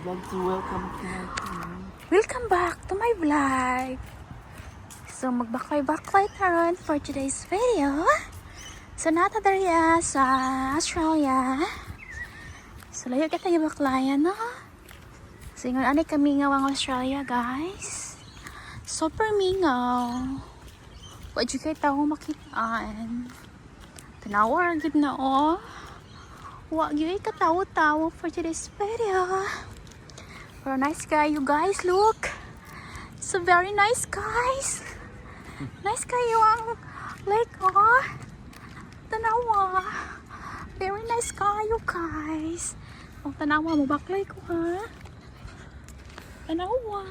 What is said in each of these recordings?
Welcome back to my vlog. So magbaklay-baklay karon for today's video. So nata dariya sa Australia. So layo kita yung baklayan, no? So ingon ani kami ngawang Australia, guys. Super mingaw. Wa jud kay tawo makitaan. Tanawa gid na oh. Wa gyud ka tawo-tawo for today's video. Pero nice guy, you guys, look. It's a very nice guys. Nice kayo ang lake, oh. Tanawa. Very nice kayo, guys. Oh, tanawa mo, baklay ko, ha? Tanawa.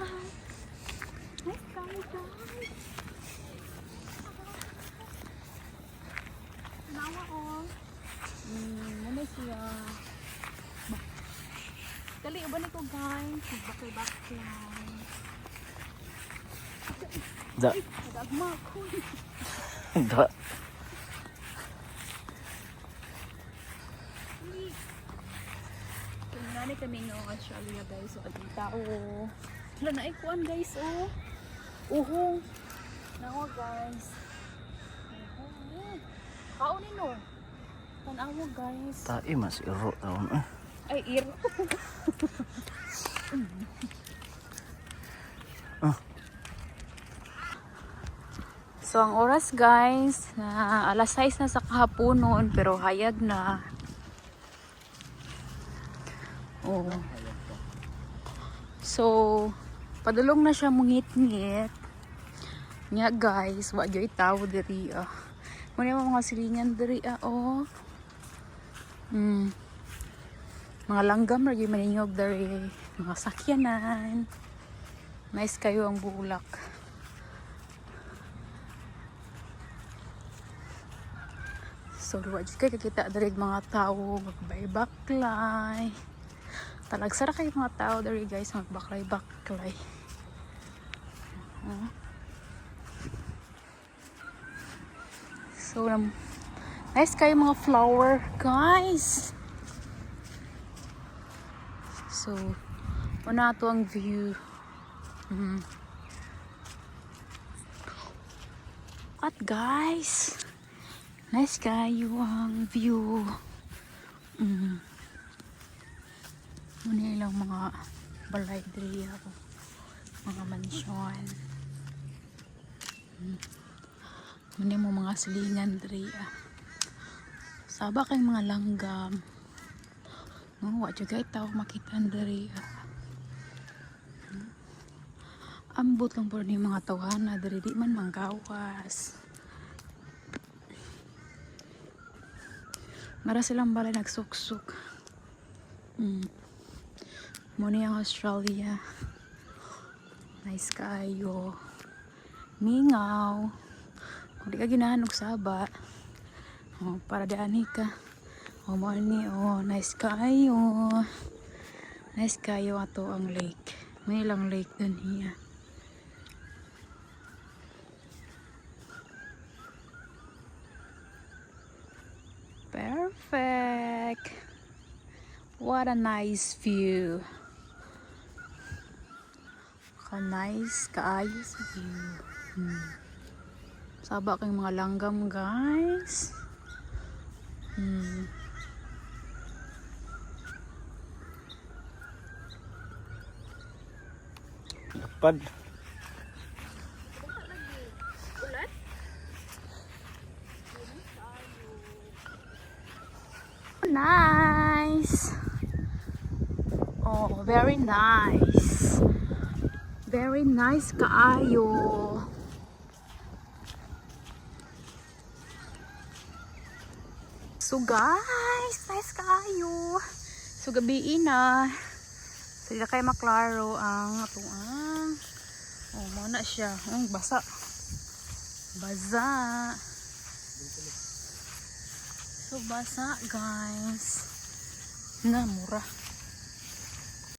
Nice kayo, guys. Tanawa, oh. Ano siya? Dali, uban ito, guys. Baklay-baklay. Da. Nagagma ko. Da. Nani kami ngayong Australia, guys. So, ating tao. Wala na ikuan, guys, oh. Uho. Nawa, guys. Kaunin, no. Tanawa, guys. Tai mas iro taon. Ay, iro. So, ang oras, guys, na alas 6 na sa kahaponon, pero hayag na. Oh. So, padulong na siya mungit-ngit. Nya, guys, wa joy tao diri, ah. Muna yung mga silingan diri, ah, oh. Mga langgam lagi maninyog dari mga sakyanan. Nice kayo ang bulak. So luwa jud kay kita dari mga tao magbaklay. Talagsara kay mga tao dari, guys, magbaklay-baklay. So nice kayo mga flower, guys. So, una to ang view. What, guys? Nice kayo ang view. Muna ilang mga balay diri ako. Mga mansyon. Muna mo mga silingan diri. Saba kayong mga langgam. No, wa jud kay tao makitaan diri. Ambot lang po ni mga tawhana diri, di man manggawas. Mara silang balay nagsuksuk. Muna yung Australia. Nice kayo. Mingaw. Kung di ka ginahan og saba, oh, para diani ka. Oh, morning, oh, nice kayo. Nice kayo ato ang lake. May ilang lake dun hiya. Perfect. What a nice view. Nice kaayo sa view. Saba kayong mga langgam, guys. Lapad. Nice. Oh, very nice. Very nice kaayo. So guys, nice kaayo. So gabi na. So dila kayo maklaro ang atuang. Oh, mo na siya. Basa. Basa. So basa, guys. Na mura.